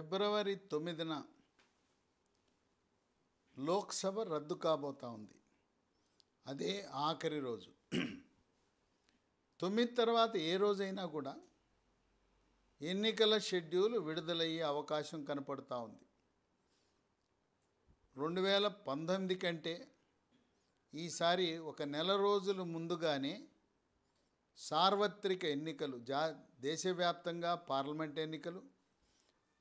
ఫిబ్రవరి 9న లోక్సభ రద్దు కాబోతా ఉంది. అదే ఆఖరి రోజు. 9 తర్వాత ఏ రోజైనా కూడా ఎన్నికల షెడ్యూల్ విడుదలయ్యే అవకాశం కనపడుతూ ఉంది. 2019 కంటే ఈసారి ఒక నెల రోజులు ముందుగానే సార్వత్రిక ఎన్నికలు, దేశవ్యాప్తంగా పార్లమెంట్ ఎన్నికలు,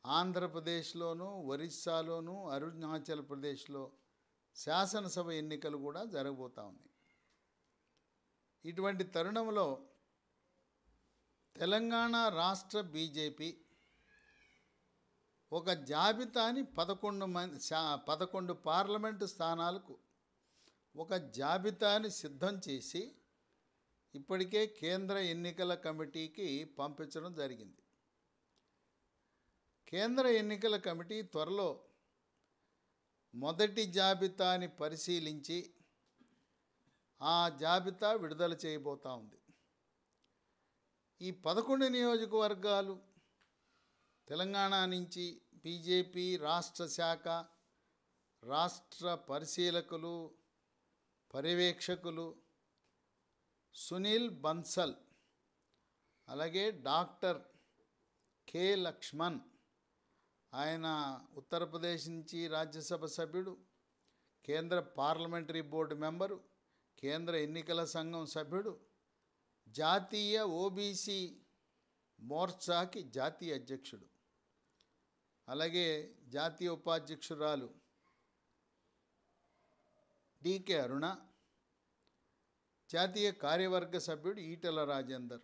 ఆంధ్రప్రదేశ్లోను, ఒరిస్సాలోను, అరుణాచల్ ప్రదేశ్లో శాసనసభ ఎన్నికలు కూడా జరగబోతూ ఉన్నాయి. ఇటువంటి తరుణంలో తెలంగాణ రాష్ట్ర బీజేపీ ఒక జాబితాని 11 పార్లమెంటు స్థానాలకు ఒక జాబితాని సిద్ధం చేసి ఇప్పటికే కేంద్ర ఎన్నికల కమిటీకి పంపించడం జరిగింది. కేంద్ర ఎన్నికల కమిటీ త్వరలో మొదటి జాబితాని పరిశీలించి ఆ జాబితా విడుదల చేయబోతూ ఉంది. ఈ 11 నియోజకవర్గాలు తెలంగాణ నుంచి బీజేపీ రాష్ట్ర శాఖ, రాష్ట్ర పరిశీలకులు, పర్యవేక్షకులు సునీల్ బన్సల్, అలాగే డాక్టర్ కె లక్ష్మణ్, ఆయన ఉత్తరప్రదేశ్ నుంచి రాజ్యసభ సభ్యుడు, కేంద్ర పార్లమెంటరీ బోర్డు మెంబరు, కేంద్ర ఎన్నికల సంఘం సభ్యుడు, జాతీయ ఓబీసీ మోర్చాకి జాతీయ అధ్యక్షుడు, అలాగే జాతీయ ఉపాధ్యక్షురాలు డికే అరుణ, జాతీయ కార్యవర్గ సభ్యుడు ఈటెల రాజేందర్,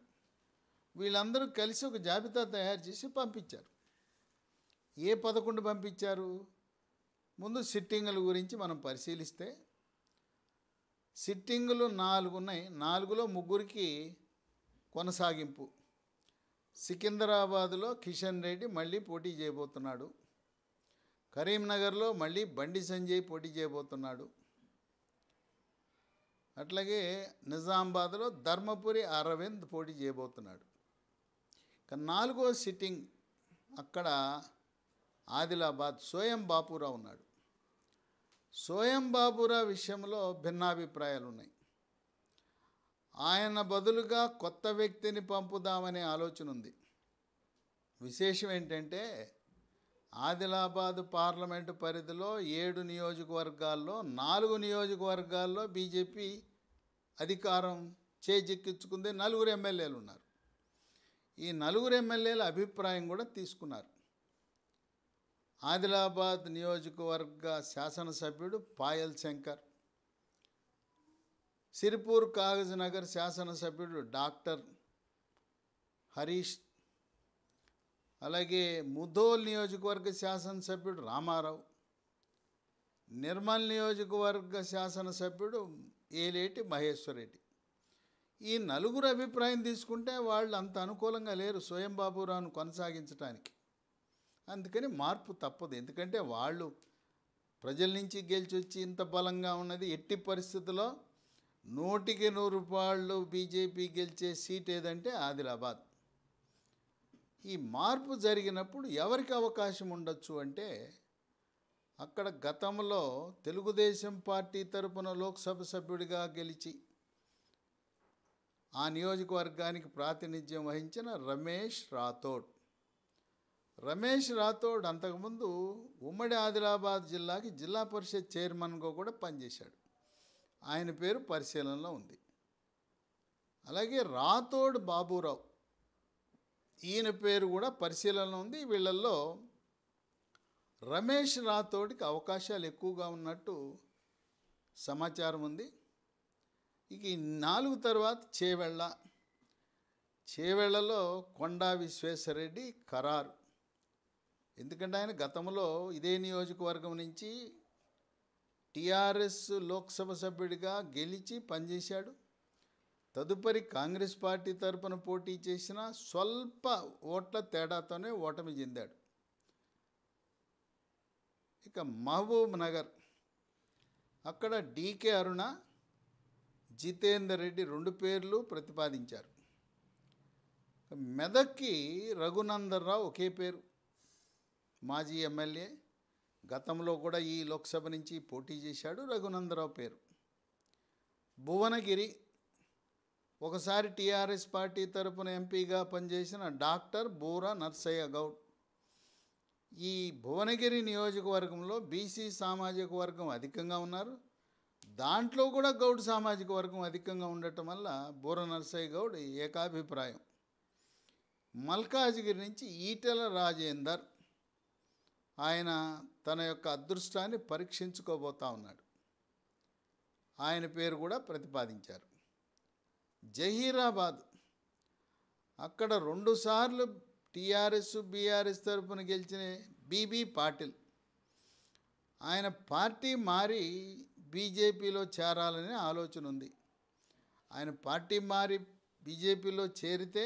వీళ్ళందరూ కలిసి ఒక జాబితా తయారు చేసి పంపించారు. ఏ 11 పంపించారు? ముందు సిట్టింగుల గురించి మనం పరిశీలిస్తే సిట్టింగులు 4 ఉన్నాయి. 4లో 3కి కొనసాగింపు. సికింద్రాబాద్లో కిషన్ రెడ్డి మళ్ళీ పోటీ చేయబోతున్నాడు. కరీంనగర్లో మళ్ళీ బండి సంజయ్ పోటీ చేయబోతున్నాడు. అట్లాగే నిజామాబాద్లో ధర్మపురి అరవింద్ పోటీ చేయబోతున్నాడు. ఇక 4వ సిట్టింగ్ అక్కడ ఆదిలాబాద్ సోయం బాపురావు ఉన్నాడు. సోయం బాపురావు విషయంలో భిన్నాభిప్రాయాలు ఉన్నాయి. ఆయన బదులుగా కొత్త వ్యక్తిని పంపుదామనే ఆలోచన ఉంది. విశేషం ఏంటంటే ఆదిలాబాద్ పార్లమెంటు పరిధిలో 7 నియోజకవర్గాల్లో 4 నియోజకవర్గాల్లో బీజేపీ అధికారం చేజిక్కించుకుంది. 4 ఎమ్మెల్యేలు ఉన్నారు. ఈ 4 ఎమ్మెల్యేల అభిప్రాయం కూడా తీసుకున్నారు. ఆదిలాబాద్ నియోజకవర్గ శాసనసభ్యుడు పాయల్ శంకర్, సిరిపూర్ కాగజ్ నగర్ శాసనసభ్యుడు డాక్టర్ హరీష్, అలాగే ముధోల్ నియోజకవర్గ శాసనసభ్యుడు రామారావు, నిర్మల్ నియోజకవర్గ శాసనసభ్యుడు ఏలేటి మహేశ్వర్ రెడ్డి. ఈ 4 అభిప్రాయం తీసుకుంటే వాళ్ళు అంత అనుకూలంగా లేరు సోయం బాపురావును కొనసాగించడానికి. అందుకని మార్పు తప్పదు. ఎందుకంటే వాళ్ళు ప్రజల నుంచి గెలిచి వచ్చి ఇంత బలంగా ఉన్నది. ఎట్టి పరిస్థితుల్లో 100కి 100 రూపాయలు బీజేపీ గెలిచే సీట్ ఏదంటే ఆదిలాబాద్. ఈ మార్పు జరిగినప్పుడు ఎవరికి అవకాశం ఉండొచ్చు అంటే అక్కడ గతంలో తెలుగుదేశం పార్టీ తరపున లోక్సభ సభ్యుడిగా గెలిచి ఆ నియోజకవర్గానికి ప్రాతినిధ్యం వహించిన రమేష్ రాథోడ్ అంతకుముందు ఉమ్మడి ఆదిలాబాద్ జిల్లాకి జిల్లా పరిషత్ చైర్మన్గా కూడా పనిచేశాడు. ఆయన పేరు పరిశీలనలో ఉంది. అలాగే రాథోడ్ బాబురావు, ఈయన పేరు కూడా పరిశీలనలో ఉంది. వీళ్ళల్లో రమేష్ రాథోడ్కి అవకాశాలు ఎక్కువగా ఉన్నట్టు సమాచారం ఉంది. ఇక ఈ 4 తర్వాత చేవెళ్లలో కొండా విశ్వేశ్వరరెడ్డి ఖరారు. ఎందుకంటే ఆయన గతంలో ఇదే నియోజకవర్గం నుంచి టీఆర్ఎస్ లోక్సభ సభ్యుడిగా గెలిచి పనిచేశాడు. తదుపరి కాంగ్రెస్ పార్టీ తరపున పోటీ చేసిన స్వల్ప ఓట్ల తేడాతోనే ఓటమి చెందాడు. ఇక మహబూబ్ నగర్ అక్కడ డికే అరుణ, జితేందర్ రెడ్డి 2 పేర్లు ప్రతిపాదించారు. మెదక్కి రఘునందన్ రావు ఒకే పేరు. మాజీ ఎమ్మెల్యే, గతంలో కూడా ఈ లోక్సభ నుంచి పోటీ చేశాడు. రఘునందరావు పేరు. భువనగిరి, ఒకసారి టీఆర్ఎస్ పార్టీ తరపున ఎంపీగా పనిచేసిన డాక్టర్ బూరా నర్సయ్య గౌడ్. ఈ భువనగిరి నియోజకవర్గంలో బీసీ సామాజిక వర్గం అధికంగా ఉన్నారు. దాంట్లో కూడా గౌడ్ సామాజిక వర్గం అధికంగా ఉండటం వల్ల బూర నర్సయ్య గౌడ్ ఏకాభిప్రాయం. మల్కాజ్గిరి నుంచి ఈటెల రాజేందర్, ఆయన తన యొక్క అదృష్టాన్ని పరీక్షించుకోబోతా ఉన్నాడు. ఆయన పేరు కూడా ప్రతిపాదించారు. జహీరాబాద్, అక్కడ 2 సార్లు టీఆర్ఎస్ బీఆర్ఎస్ తరపున గెలిచిన బీబీ పాటిల్, ఆయన పార్టీ మారి బీజేపీలో చేరాలనే ఆలోచన ఉంది. ఆయన పార్టీ మారి బీజేపీలో చేరితే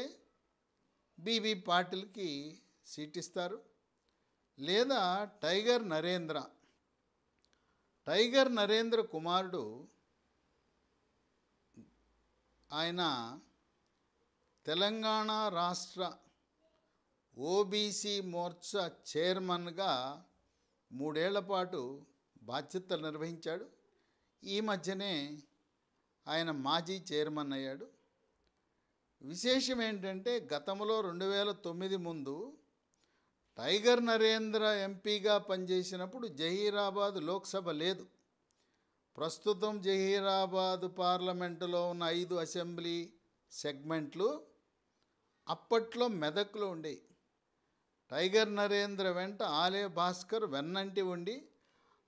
బీబీ పాటిల్కి సీట్ ఇస్తారు. లేదా టైగర్ నరేంద్ర కుమారుడు, ఆయన తెలంగాణ రాష్ట్ర ఓబీసీ మోర్చా చైర్మన్గా 3 ఏళ్ల పాటు బాధ్యతలు నిర్వహించాడు. ఈ మధ్యనే ఆయన మాజీ చైర్మన్ అయ్యాడు. విశేషం ఏంటంటే గతంలో 2009 ముందు టైగర్ నరేంద్ర ఎంపీగా పనిచేసినప్పుడు జహీరాబాద్ లోక్సభ లేదు. ప్రస్తుతం జహీరాబాద్ పార్లమెంటులో ఉన్న 5 అసెంబ్లీ సెగ్మెంట్లు అప్పట్లో మెదక్లో ఉండేవి. టైగర్ నరేంద్ర వెంట ఆలే భాస్కర్ వెన్నంటి ఉండి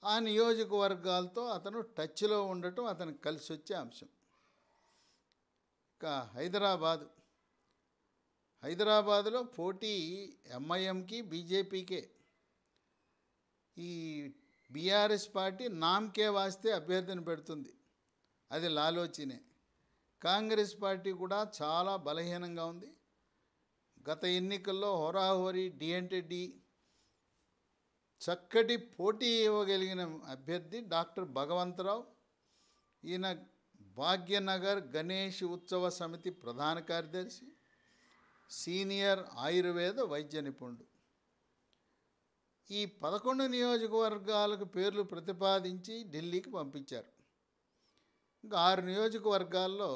ఆ నియోజకవర్గాలతో అతను టచ్లో ఉండటం అతనికి కలిసి వచ్చే అంశం. ఇక హైదరాబాదులో పోటీ ఎంఐఎంకి బీజేపీకే. ఈ బీఆర్ఎస్ పార్టీ నామ్కే వాస్తే అభ్యర్థిని పెడుతుంది, అది లాలోచినే. కాంగ్రెస్ పార్టీ కూడా చాలా బలహీనంగా ఉంది. గత ఎన్నికల్లో హోరాహోరీ డి అంటే డి చక్కటి పోటీ ఇవ్వగలిగిన అభ్యర్థి డాక్టర్ భగవంతరావు. ఈయన భాగ్యనగర్ గణేష్ ఉత్సవ సమితి ప్రధాన కార్యదర్శి, సీనియర్ ఆయుర్వేద వైద్య నిపుణుడు. ఈ 11 నియోజకవర్గాలకు పేర్లు ప్రతిపాదించి ఢిల్లీకి పంపించారు. ఇంకా 6 నియోజకవర్గాల్లో,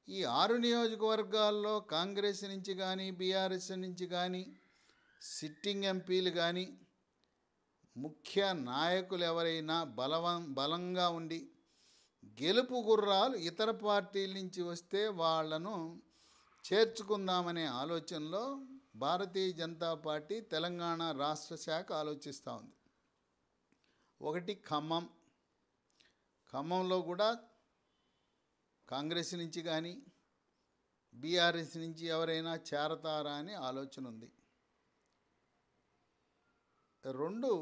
ఈ 6 నియోజకవర్గాల్లో కాంగ్రెస్ నుంచి కానీ బీఆర్ఎస్ నుంచి కానీ సిట్టింగ్ ఎంపీలు కానీ ముఖ్య నాయకులు ఎవరైనా బలంగా ఉండి గెలుపు గుర్రాలు ఇతర పార్టీల నుంచి వస్తే వాళ్లను చేర్చుకుందామనే ఆలోచనలో భారతీయ జనతా పార్టీ తెలంగాణ రాష్ట్ర శాఖ ఆలోచిస్తూ ఉంది. ఒకటి ఖమ్మంలో కూడా కాంగ్రెస్ నుంచి కానీ బీఆర్ఎస్ నుంచి ఎవరైనా చేరతారా అని ఆలోచన ఉంది. 2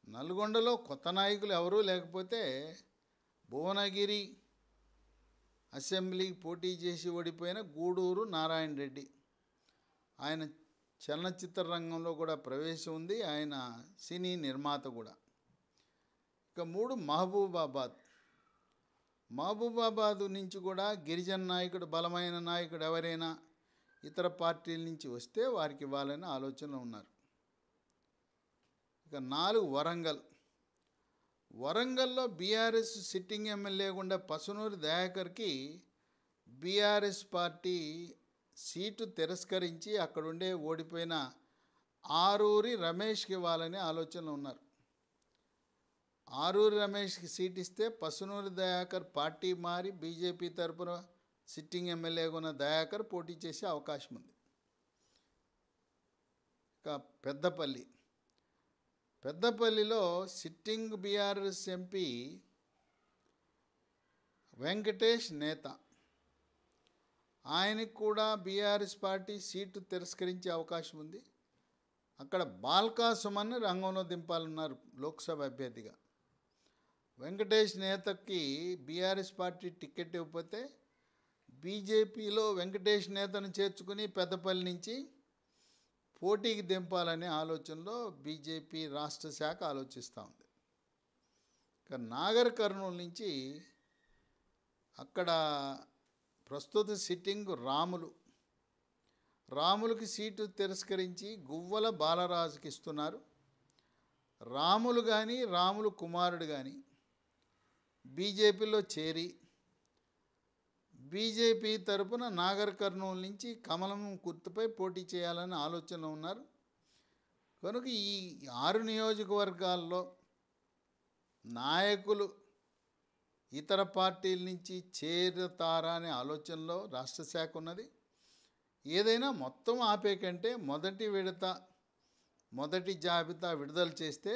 నల్గొండలో కొత్త నాయకులు ఎవరూ లేకపోతే భువనగిరి అసెంబ్లీకి పోటీ చేసి ఓడిపోయిన గూడూరు నారాయణ రెడ్డి, ఆయన చలనచిత్ర రంగంలో కూడా ప్రవేశం ఉంది, ఆయన సినీ నిర్మాత కూడా. ఇక 3 మహబూబాబాద్ నుంచి కూడా గిరిజన నాయకుడు, బలమైన నాయకుడు ఎవరైనా ఇతర పార్టీల నుంచి వస్తే వారికి ఇవ్వాలని ఆలోచనలో ఉన్నారు. ఇక 4 వరంగల్లో బీఆర్ఎస్ సిట్టింగ్ ఎమ్మెల్యే గుండా పసునూరి దయాకర్కి బీఆర్ఎస్ పార్టీ సీటు తిరస్కరించి అక్కడుండే ఓడిపోయిన ఆరూరి రమేష్కి ఇవ్వాలని ఆలోచనలో ఉన్నారు. ఆరూరి రమేష్కి సీట్ ఇస్తే పసునూరి దయాకర్ పార్టీ మారి బీజేపీ తరపున సిట్టింగ్ ఎమ్మెల్యేగా ఉన్న దయాకర్ పోటీ చేసే అవకాశం ఉంది. ఇక పెద్దపల్లిలో సిట్టింగ్ బీఆర్ఎస్ ఎంపీ వెంకటేష్ నేత, ఆయనకు కూడా బీఆర్ఎస్ పార్టీ సీటు తిరస్కరించే అవకాశం ఉంది. అక్కడ బాల్కా సుమన్ని రంగంలో దింపాలన్నారు లోక్సభ అభ్యర్థిగా. వెంకటేష్ నేతకి బీఆర్ఎస్ పార్టీ టికెట్ ఇవ్వకపోతే బీజేపీలో వెంకటేష్ నేతను చేర్చుకుని పెద్దపల్లి నుంచి పోటీకి దింపాలనే ఆలోచనలో బీజేపీ రాష్ట్ర శాఖ ఆలోచిస్తూ ఉంది. ఇక నాగర్ కర్నూలు నుంచి, అక్కడ ప్రస్తుత సిట్టింగ్ రాములు, రాములకి సీటు తిరస్కరించి గువ్వల బాలరాజుకి ఇస్తున్నారు. రాములు కానీ రాములు కుమారుడు కానీ బీజేపీలో చేరి బీజేపీ తరపున నాగర్ కర్నూలు నుంచి కమలం గుర్తుపై పోటీ చేయాలని ఆలోచనలో ఉన్నారు. కనుక ఈ 6 నియోజకవర్గాల్లో నాయకులు ఇతర పార్టీల నుంచి చేరతారా అనే ఆలోచనలో రాష్ట్ర శాఖ ఉన్నది. ఏదైనా మొత్తం ఆపే కంటే మొదటి జాబితా విడుదల చేస్తే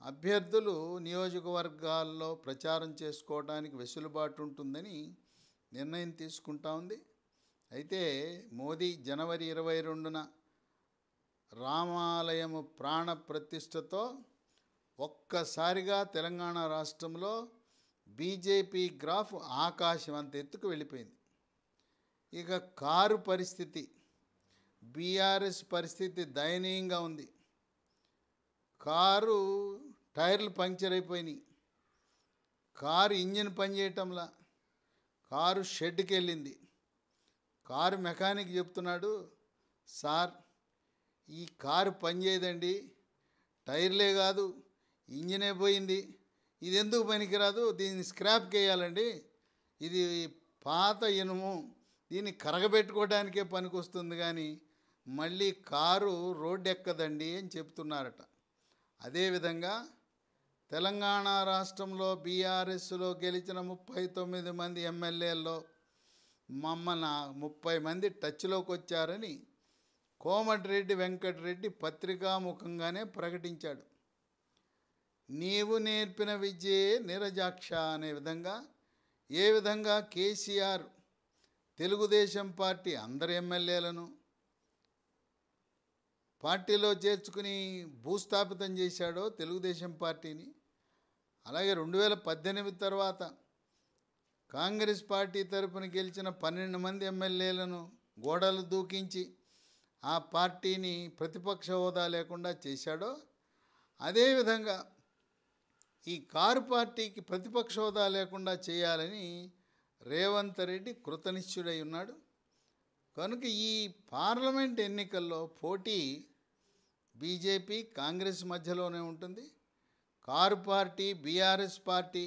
అభ్యర్థులు నియోజకవర్గాల్లో ప్రచారం చేసుకోవడానికి వెసులుబాటు ఉంటుందని నిర్ణయం తీసుకుంటా ఉంది. అయితే మోదీ జనవరి 22న రామాలయము ప్రాణ ప్రతిష్టతో ఒక్కసారిగా తెలంగాణ రాష్ట్రంలో బీజేపీ గ్రాఫ్ ఆకాశం అంత ఎత్తుకు వెళ్ళిపోయింది. ఇక కారు పరిస్థితి, బీఆర్ఎస్ పరిస్థితి దయనీయంగా ఉంది. కారు టైర్లు పంక్చర్ అయిపోయినాయి, కారు ఇంజిన్ పనిచేయటంలా, కారు షెడ్కి వెళ్ళింది. కారు మెకానిక్ చెప్తున్నాడు, సార్ ఈ కారు పనిచేయదండి, టైర్లే కాదు ఇంజినే పోయింది, ఇది ఎందుకు పనికిరాదు, దీన్ని స్క్రాప్కి వేయాలండి, ఇది పాత ఇనుము, దీన్ని కరగబెట్టుకోవడానికే పనికొస్తుంది కానీ మళ్ళీ కారు రోడ్డు ఎక్కదండి అని చెప్తున్నారట. అదేవిధంగా తెలంగాణ రాష్ట్రంలో బీఆర్ఎస్లో గెలిచిన 39 మంది ఎమ్మెల్యేల్లో మమ్మల్ని 30 మంది టచ్లోకి వచ్చారని కోమటిరెడ్డి వెంకటరెడ్డి పత్రికాముఖంగానే ప్రకటించాడు. నీవు నేర్పిన విద్యే నిరజాక్ష అనే విధంగా ఏ విధంగా కేసీఆర్ తెలుగుదేశం పార్టీ అందరి ఎమ్మెల్యేలను పార్టీలో చేర్చుకుని భూస్థాపితం చేశాడో తెలుగుదేశం పార్టీని, అలాగే 2018 తర్వాత కాంగ్రెస్ పార్టీ తరపున గెలిచిన 12 మంది ఎమ్మెల్యేలను గోడలు దూకించి ఆ పార్టీని ప్రతిపక్ష హోదా లేకుండా చేశాడో, అదేవిధంగా ఈ కారు పార్టీకి ప్రతిపక్ష హోదా లేకుండా చేయాలని రేవంత్ రెడ్డి కృతనిశ్చుడై ఉన్నాడు. కనుక ఈ పార్లమెంట్ ఎన్నికల్లో పోటీ బీజేపీ కాంగ్రెస్ మధ్యలోనే ఉంటుంది. కారు పార్టీ బీఆర్ఎస్ పార్టీ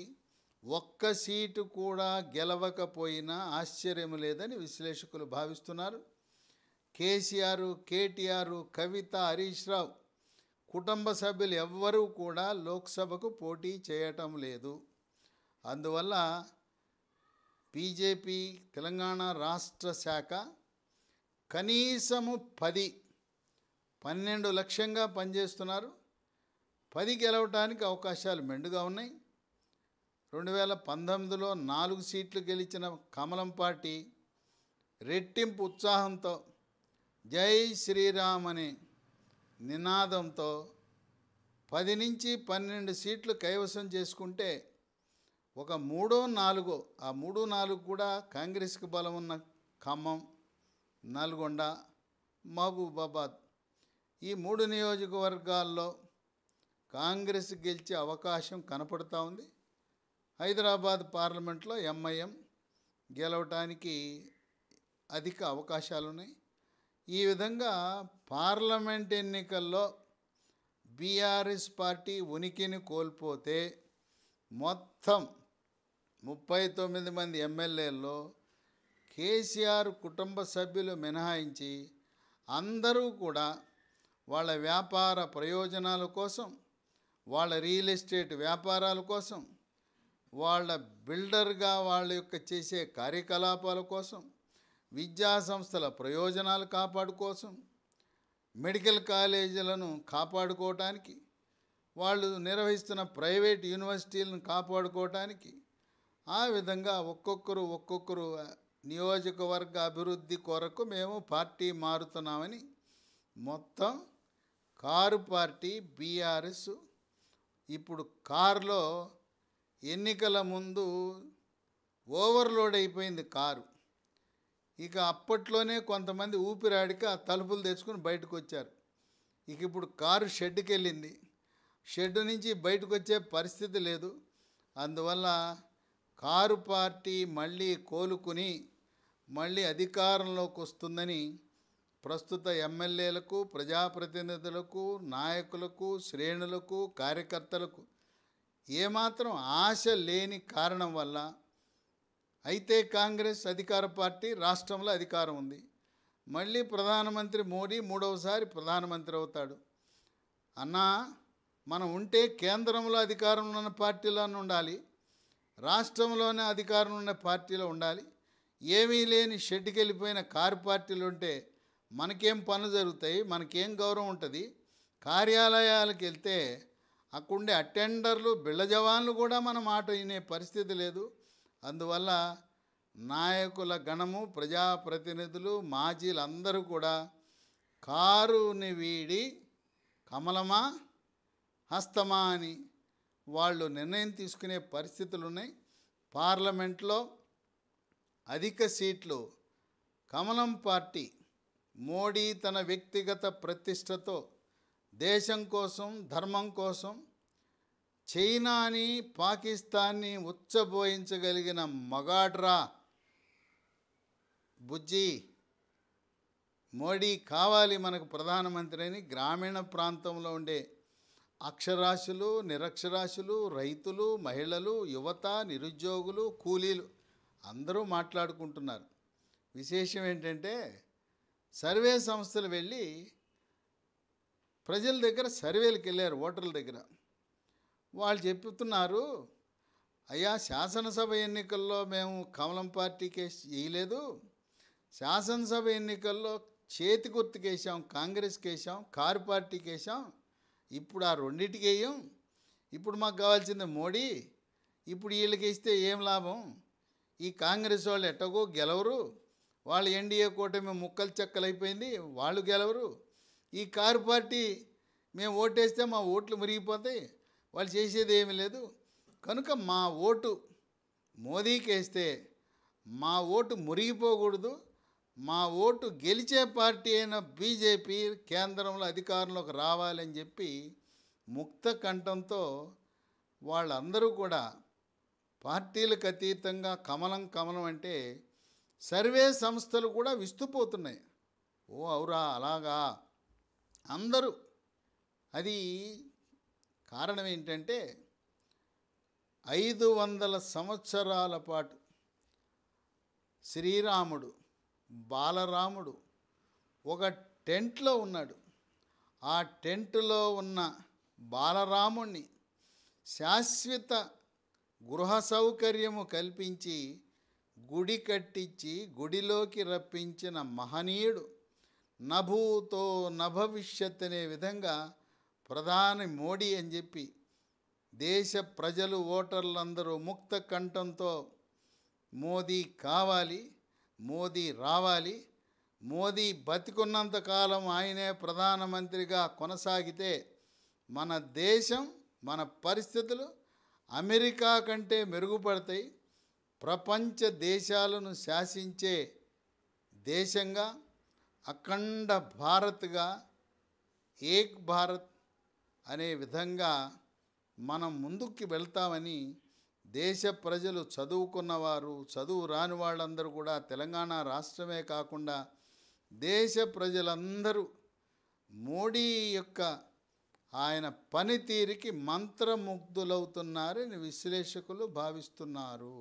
ఒక్క సీటు కూడా గెలవకపోయినా ఆశ్చర్యం లేదని విశ్లేషకులు భావిస్తున్నారు. కేసీఆర్, కేటీఆర్, కవిత, హరీష్ రావు కుటుంబ సభ్యులు ఎవ్వరూ కూడా లోక్సభకు పోటీ చేయటం లేదు. అందువల్ల బీజేపీ తెలంగాణ రాష్ట్ర శాఖ కనీసము 12 లక్ష్యంగా పనిచేస్తున్నారు. 10 గెలవటానికి అవకాశాలు మెండుగా ఉన్నాయి. 2019లో 4 సీట్లు గెలిచిన కమలం పార్టీ రెట్టింపు ఉత్సాహంతో జై శ్రీరామ్ అనే నినాదంతో 10 నుంచి 12 సీట్లు కైవసం చేసుకుంటే ఒక 3-4 ఆ 3-4 కూడా కాంగ్రెస్కి బలం ఉన్న ఖమ్మం, నల్గొండ, మహబూబాబాద్ ఈ 3 నియోజకవర్గాల్లో కాంగ్రెస్ గెలిచే అవకాశం కనపడుతూ ఉంది. హైదరాబాద్ పార్లమెంట్లో ఎంఐఎం గెలవటానికి అధిక అవకాశాలున్నాయి. ఈ విధంగా పార్లమెంట్ ఎన్నికల్లో బీఆర్ఎస్ పార్టీ ఉనికిని కోల్పోతే మొత్తం 39 మంది ఎమ్మెల్యేల్లో కేసీఆర్ కుటుంబ సభ్యులు మినహాయించి అందరూ కూడా వాళ్ళ వ్యాపార ప్రయోజనాల కోసం, వాళ్ళ రియల్ ఎస్టేట్ వ్యాపారాల కోసం, వాళ్ళ బిల్డర్గా వాళ్ళ యొక్క చేసే కార్యకలాపాల కోసం, విద్యా సంస్థల ప్రయోజనాలు కాపాడుకోసం, మెడికల్ కాలేజీలను కాపాడుకోవటానికి, వాళ్ళు నిర్వహిస్తున్న ప్రైవేట్ యూనివర్సిటీలను కాపాడుకోవటానికి, ఆ విధంగా ఒక్కొక్కరు నియోజకవర్గ అభివృద్ధి కొరకు మేము పార్టీ మారుతున్నామని మొత్తం కారు పార్టీ బీఆర్ఎస్ ఇప్పుడు కారులో ఎన్నికల ముందు ఓవర్లోడ్ అయిపోయింది కారు. ఇక అప్పట్లోనే కొంతమంది ఊపిరాడికి ఆ తలుపులు తెచ్చుకుని బయటకు వచ్చారు. ఇక ఇప్పుడు కారు షెడ్కి వెళ్ళింది, షెడ్ నుంచి బయటకు వచ్చే పరిస్థితి లేదు. అందువల్ల కారు పార్టీ మళ్ళీ కోలుకుని మళ్ళీ అధికారంలోకి వస్తుందని ప్రస్తుత ఎమ్మెల్యేలకు, ప్రజాప్రతినిధులకు, నాయకులకు, శ్రేణులకు, కార్యకర్తలకు ఏమాత్రం ఆశ లేని కారణం వల్ల, అయితే కాంగ్రెస్ అధికార పార్టీ రాష్ట్రంలో అధికారం ఉంది, మళ్ళీ ప్రధానమంత్రి మోడీ మూడవసారి ప్రధానమంత్రి అవుతాడు. అన్నా, మనం ఉంటే కేంద్రంలో అధికారంలో ఉన్న పార్టీలోనే ఉండాలి, రాష్ట్రంలోనే అధికారంలో ఉన్న పార్టీలో ఉండాలి. ఏమీ లేని షెడ్కి వెళ్ళిపోయిన కారు పార్టీలు ఉంటే మనకేం పనులు జరుగుతాయి, మనకేం గౌరవం ఉంటుంది? కార్యాలయాలకు వెళ్తే అక్కడుండే అటెండర్లు, బిళ్ళ జవాన్లు కూడా మన మాట వినే పరిస్థితి లేదు. అందువల్ల నాయకుల గణము, ప్రజాప్రతినిధులు, మాజీలు అందరూ కూడా కారుని వీడి కమలమా హస్తమా అని వాళ్ళు నిర్ణయం తీసుకునే పరిస్థితులు ఉన్నాయి. పార్లమెంట్లో అధిక సీట్లు కమలం పార్టీ, మోడీ తన వ్యక్తిగత ప్రతిష్టతో దేశం కోసం, ధర్మం కోసం చైనాని, పాకిస్తాన్ని ఉచ్చబోయించగలిగిన మగాడ్రా బుజ్జి, మోడీ కావాలి మనకు ప్రధానమంత్రి అని గ్రామీణ ప్రాంతంలో ఉండే అక్షరాస్యులు, నిరక్షరాస్యులు, రైతులు, మహిళలు, యువత, నిరుద్యోగులు, కూలీలు అందరూ మాట్లాడుకుంటున్నారు. విశేషం ఏంటంటే, సర్వే సంస్థలు వెళ్ళి ప్రజల దగ్గర సర్వేలకు వెళ్ళారు, ఓటర్ల దగ్గర. వాళ్ళు చెప్తున్నారు, అయ్యా శాసనసభ ఎన్నికల్లో మేము కమలం పార్టీకి వేయలేదు, శాసనసభ ఎన్నికల్లో చేతి గుర్తుకు వేసాం, కాంగ్రెస్కి వేసాం, కారు పార్టీకి వేసాం, ఇప్పుడు ఆ రెండింటికి వేయం. ఇప్పుడు మాకు కావాల్సింది మోడీ. ఇప్పుడు వీళ్ళకి ఇస్తే ఏం లాభం? ఈ కాంగ్రెస్ వాళ్ళు ఎట్టగో గెలవరు, వాళ్ళు ఎన్డీఏ కూటమి ముక్కలు చెక్కలైపోయింది, వాళ్ళు గెలవరు. ఈ కారు పార్టీ మేము ఓటేస్తే మా ఓట్లు మురిగిపోతాయి, వాళ్ళు చేసేది ఏమీ లేదు. కనుక మా ఓటు మోదీకి వేస్తే మా ఓటు మురిగిపోకూడదు, మా ఓటు గెలిచే పార్టీ అయిన బీజేపీ కేంద్రంలో అధికారంలోకి రావాలని చెప్పి ముక్త కంఠంతో వాళ్ళందరూ కూడా పార్టీలకు అతీతంగా కమలం కమలం అంటే సర్వే సంస్థలు కూడా విస్తుపోతున్నాయి. ఓ అవురా, అలాగా అందరూ. అది కారణం ఏంటంటే, 500 సంవత్సరాల పాటు శ్రీరాముడు, బాలరాముడు ఒక టెంట్లో ఉన్నాడు. ఆ టెంట్లో ఉన్న బాలరాముణ్ణి శాశ్వత గృహ సౌకర్యము కల్పించి గుడి కట్టించి గుడిలోకి రప్పించిన మహనీయుడు. నభూతో నభవిష్యత్ అనే విధంగా ప్రధాని మోడీ అని చెప్పి దేశ ప్రజలు, ఓటర్లందరూ ముక్త కంఠంతో మోదీ కావాలి, మోదీ రావాలి, మోదీ బతికున్నంతకాలం ఆయనే ప్రధానమంత్రిగా కొనసాగితే మన దేశం, మన పరిస్థితులు అమెరికా కంటే మెరుగుపడతాయి, ప్రపంచ దేశాలను శాసించే దేశంగా, అఖండ భారత్గా, ఏక్ భారత్ అనే విధంగా మనం ముందుకు వెళ్తామని దేశ ప్రజలు, చదువుకున్నవారు, చదువు రాని వాళ్ళందరూ కూడా, తెలంగాణ రాష్ట్రమే కాకుండా దేశ ప్రజలందరూ మోడీ యొక్క ఆయన పనితీరుకి మంత్రముగ్ధులవుతున్నారని విశ్లేషకులు భావిస్తున్నారు.